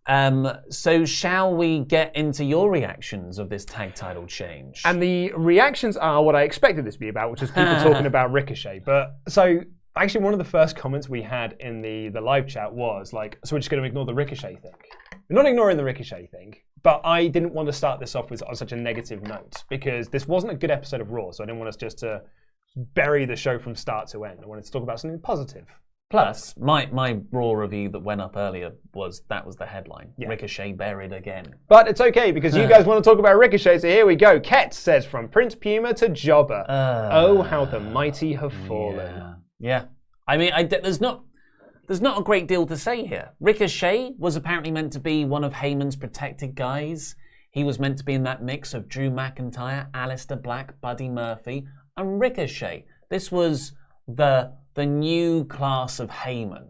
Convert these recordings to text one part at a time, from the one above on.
So shall we get into your reactions of this tag title change? And the reactions are what I expected this to be about, which is people talking about Ricochet. But so actually one of the first comments we had in the live chat was like, so we're just going to ignore the Ricochet thing. We're not ignoring the Ricochet thing, but I didn't want to start this off on such a negative note because this wasn't a good episode of Raw, so I didn't want us just to bury the show from start to end. I wanted to talk about something positive. Plus, my Raw review that went up earlier was the headline. Yeah. Ricochet buried again. But it's okay, because you guys want to talk about Ricochet, so here we go. Ket says, from Prince Puma to Jobber. Oh, how the mighty have fallen. Yeah. I mean, there's not a great deal to say here. Ricochet was apparently meant to be one of Heyman's protected guys. He was meant to be in that mix of Drew McIntyre, Aleister Black, Buddy Murphy, and Ricochet. This was the new class of Heyman.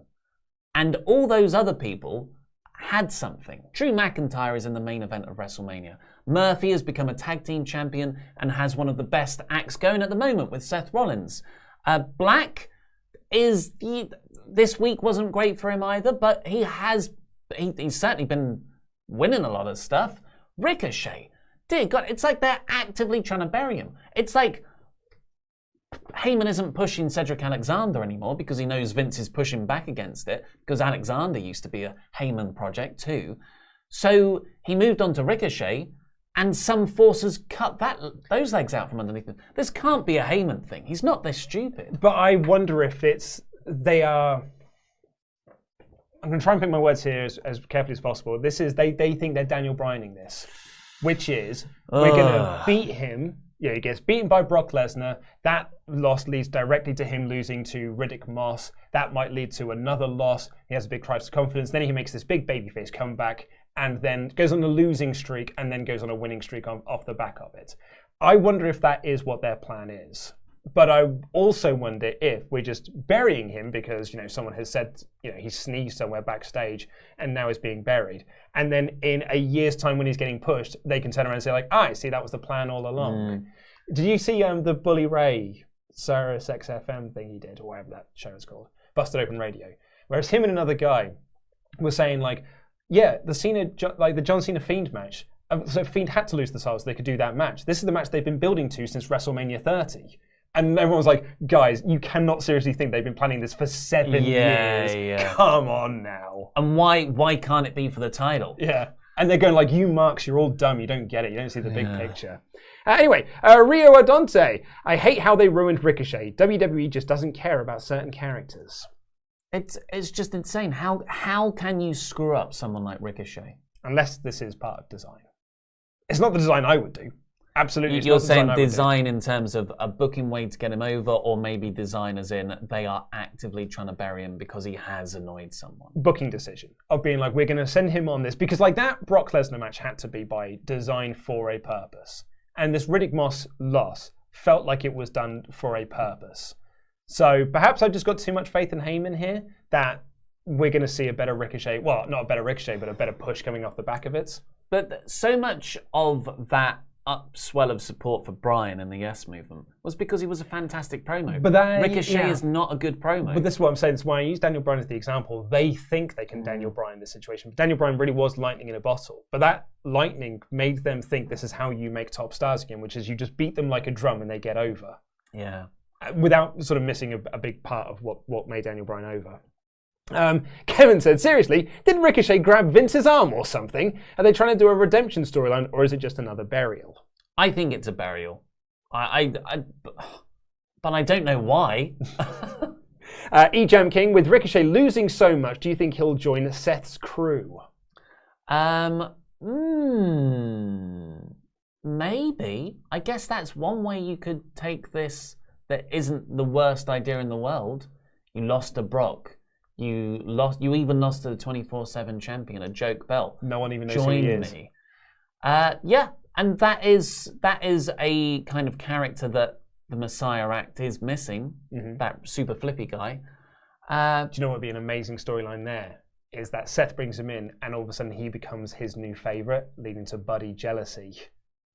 And all those other people had something. Drew McIntyre is in the main event of WrestleMania. Murphy has become a tag team champion and has one of the best acts going at the moment with Seth Rollins. Black this week wasn't great for him either, but he's certainly been winning a lot of stuff. Ricochet, dear God, it's like they're actively trying to bury him. It's like Heyman isn't pushing Cedric Alexander anymore because he knows Vince is pushing back against it, because Alexander used to be a Heyman project too. So he moved on to Ricochet, and some forces cut those legs out from underneath him. This can't be a Heyman thing. He's not this stupid. But I wonder if they are... I'm going to try and pick my words here as carefully as possible. This is, they think they're Daniel Bryaning this, which is, we're going to beat him. Yeah, he gets beaten by Brock Lesnar. That loss leads directly to him losing to Riddick Moss. That might lead to another loss. He has a big crisis of confidence. Then he makes this big babyface comeback and then goes on a losing streak and then goes on a winning streak off the back of it. I wonder if that is what their plan is. But I also wonder if we're just burying him because, someone has said, he sneezed somewhere backstage and now is being buried. And then in a year's time when he's getting pushed, they can turn around and say, like, I see, that was the plan all along. Did you see the Bully Ray Sirius XFM thing he did, or whatever that show is called? Busted Open Radio. Whereas him and another guy were saying, like, yeah, the John Cena Fiend match. So Fiend had to lose the title so they could do that match. This is the match they've been building to since WrestleMania 30. And everyone was like, guys, you cannot seriously think they've been planning this for 7 years. Yeah. Come on now. And why can't it be for the title? Yeah. And they're going like, you marks, you're all dumb. You don't get it. You don't see the big picture. Anyway, Rio Adonte. I hate how they ruined Ricochet. WWE just doesn't care about certain characters. It's just insane. How can you screw up someone like Ricochet? Unless this is part of design. It's not the design I would do. Absolutely. You're saying design in terms of a booking way to get him over, or maybe design as in they are actively trying to bury him because he has annoyed someone. Booking decision of being like, we're going to send him on this. Because like that Brock Lesnar match had to be by design for a purpose. And this Riddick Moss loss felt like it was done for a purpose. So perhaps I've just got too much faith in Heyman here that we're going to see a better Ricochet. Well, not a better Ricochet, but a better push coming off the back of it. But so much of that upswell of support for Bryan and the Yes Movement was because he was a fantastic promo. But Ricochet is not a good promo. But this is what I'm saying. That's why I use Daniel Bryan as the example. They think they can Daniel Bryan this situation. But Daniel Bryan really was lightning in a bottle. But that lightning made them think this is how you make top stars again, which is you just beat them like a drum and they get over. Yeah. Without sort of missing a big part of what made Daniel Bryan over. Kevin said, seriously, did Ricochet grab Vince's arm or something? Are they trying to do a redemption storyline, or is it just another burial? I think it's a burial. But I don't know why. E-Jam King, with Ricochet losing so much, do you think he'll join Seth's crew? Maybe. I guess that's one way you could take this that isn't the worst idea in the world. You lost to Brock. You even lost to the 24/7 champion, a joke belt. No one even knows who he is. Join me. Yeah, and that is a kind of character that the Messiah act is missing. That super flippy guy. Do you know what would be an amazing storyline there? Is that Seth brings him in, and all of a sudden he becomes his new favorite, leading to Buddy jealousy,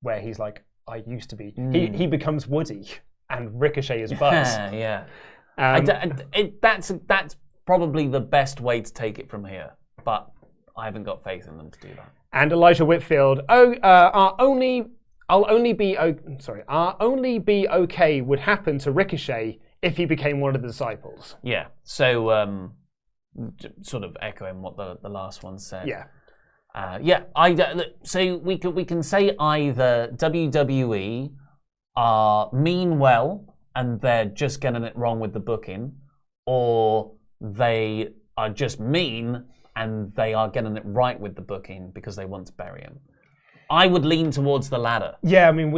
where he's like, "I used to be." He becomes Woody, and Ricochet is Buzz. Yeah. That's probably the best way to take it from here. But I haven't got faith in them to do that. And Elijah Whitfield, our only be okay would happen to Ricochet if he became one of the disciples. Yeah. So sort of echoing what the last one said. Yeah. So we can say either WWE mean well and they're just getting it wrong with the booking, or they are just mean and they are getting it right with the booking because they want to bury him. I would lean towards the latter. Yeah, I mean,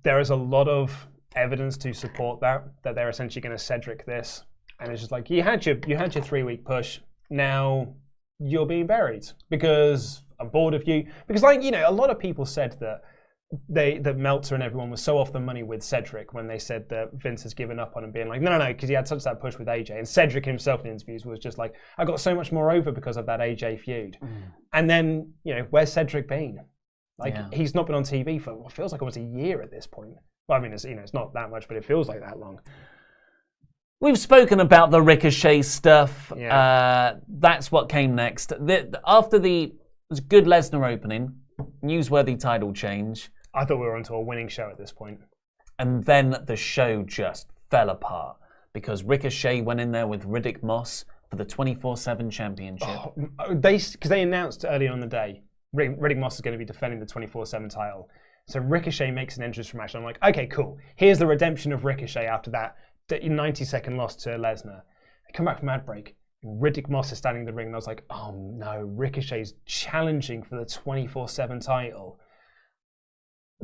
there is a lot of evidence to support that they're essentially going to Cedric this, and it's just like you had your 3-week push. Now you're being buried because I'm bored of you. Because a lot of people said that that Meltzer and everyone was so off the money with Cedric when they said that Vince has given up on him, being like, no, because he had such that push with AJ. And Cedric himself in interviews was just like, I got so much more over because of that AJ feud. And then, where's Cedric been? He's not been on TV for what feels like almost a year at this point. Well, I mean, it's not that much, but it feels like that long. We've spoken about the Ricochet stuff. Yeah. That's what came next. After the good Lesnar opening, newsworthy title change. I thought we were onto a winning show at this point. And then the show just fell apart because Ricochet went in there with Riddick Moss for the 24/7 championship. Because they announced earlier on the day, Riddick Moss is going to be defending the 24/7 title. So Ricochet makes an entrance from match. I'm like, okay, cool. Here's the redemption of Ricochet after that 90-second loss to Lesnar. I come back from ad break. Riddick Moss is standing in the ring, and I was like, oh no, Ricochet's challenging for the 24/7 title.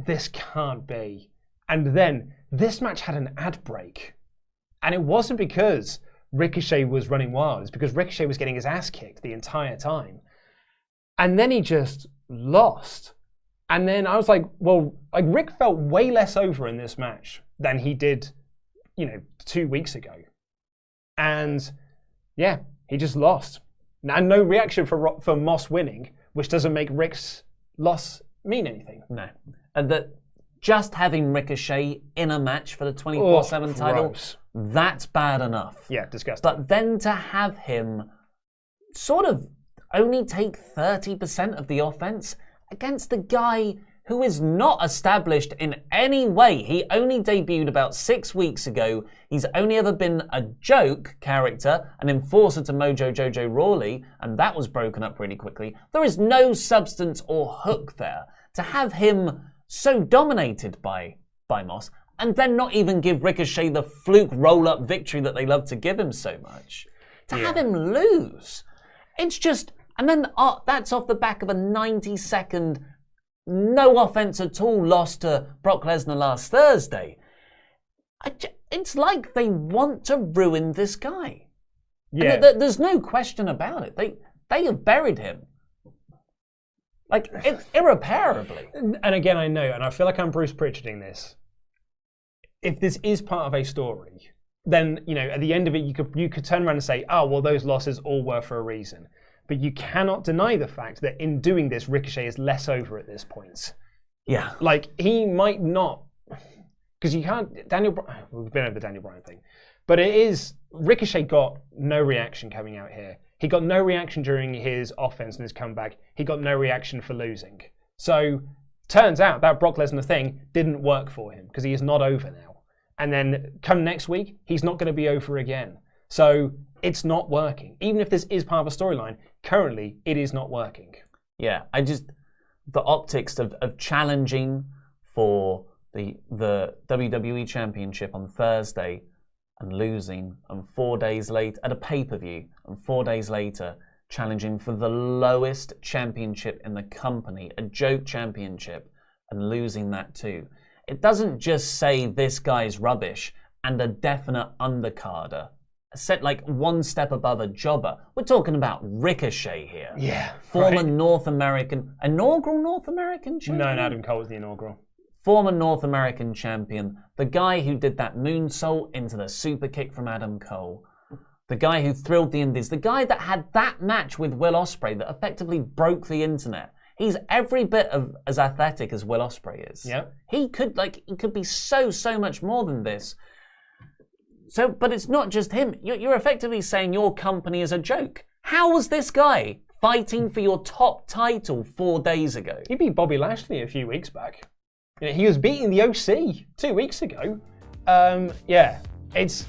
This can't be. And then this match had an ad break. And it wasn't because Ricochet was running wild. It's because Ricochet was getting his ass kicked the entire time. And then he just lost. And then I was like, well, Rick felt way less over in this match than he did, 2 weeks ago. And yeah, he just lost. And no reaction for Moss winning, which doesn't make Rick's loss mean anything. No. And that just having Ricochet in a match for the 24/7 title, that's bad enough. Yeah, disgusting. But then to have him sort of only take 30% of the offense against a guy who is not established in any way. He only debuted about 6 weeks ago. He's only ever been a joke character, an enforcer to Mojo Jojo Rawley, and that was broken up really quickly. There is no substance or hook there. To have him so dominated by Moss, and then not even give Ricochet the fluke roll-up victory that they love to give him so much. To have him lose. It's just... And then that's off the back of a 90-second, no offense at all loss to Brock Lesnar last Thursday. It's like they want to ruin this guy. Yeah. There's no question about it. They have buried him. Irreparably. And again, I know, and I feel like I'm Bruce Pritcharding this. If this is part of a story, then, at the end of it, you could turn around and say, oh, well, those losses all were for a reason. But you cannot deny the fact that in doing this, Ricochet is less over at this point. Yeah. He might not... Because you can't... We've been over the Daniel Bryan thing. But it is... Ricochet got no reaction coming out here. He got no reaction during his offense and his comeback. He got no reaction for losing. So, turns out that Brock Lesnar thing didn't work for him because he is not over now. And then come next week, he's not going to be over again. So, it's not working. Even if this is part of a storyline, currently, it is not working. Yeah, the optics of challenging for the WWE Championship on Thursday and losing, and 4 days later, at a pay-per-view, and 4 days later, challenging for the lowest championship in the company, a joke championship, and losing that too. It doesn't just say this guy's rubbish and a definite undercarder, set one step above a jobber. We're talking about Ricochet here. Yeah. Former inaugural North American champion? No, Adam Cole was the inaugural. Former North American champion, the guy who did that moonsault into the super kick from Adam Cole, the guy who thrilled the Indies, the guy that had that match with Will Ospreay that effectively broke the internet. He's every bit as athletic as Will Ospreay is. Yeah. He could be so much more than this. So, but it's not just him. You're effectively saying your company is a joke. How was this guy fighting for your top title 4 days ago. He beat Bobby Lashley a few weeks back. You know, he was beating the OC 2 weeks ago. Yeah, it's...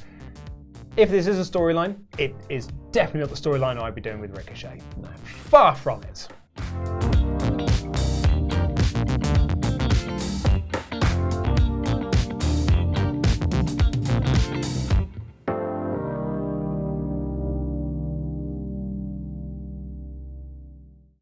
If this is a storyline, it is definitely not the storyline I'd be doing with Ricochet. No. Far from it.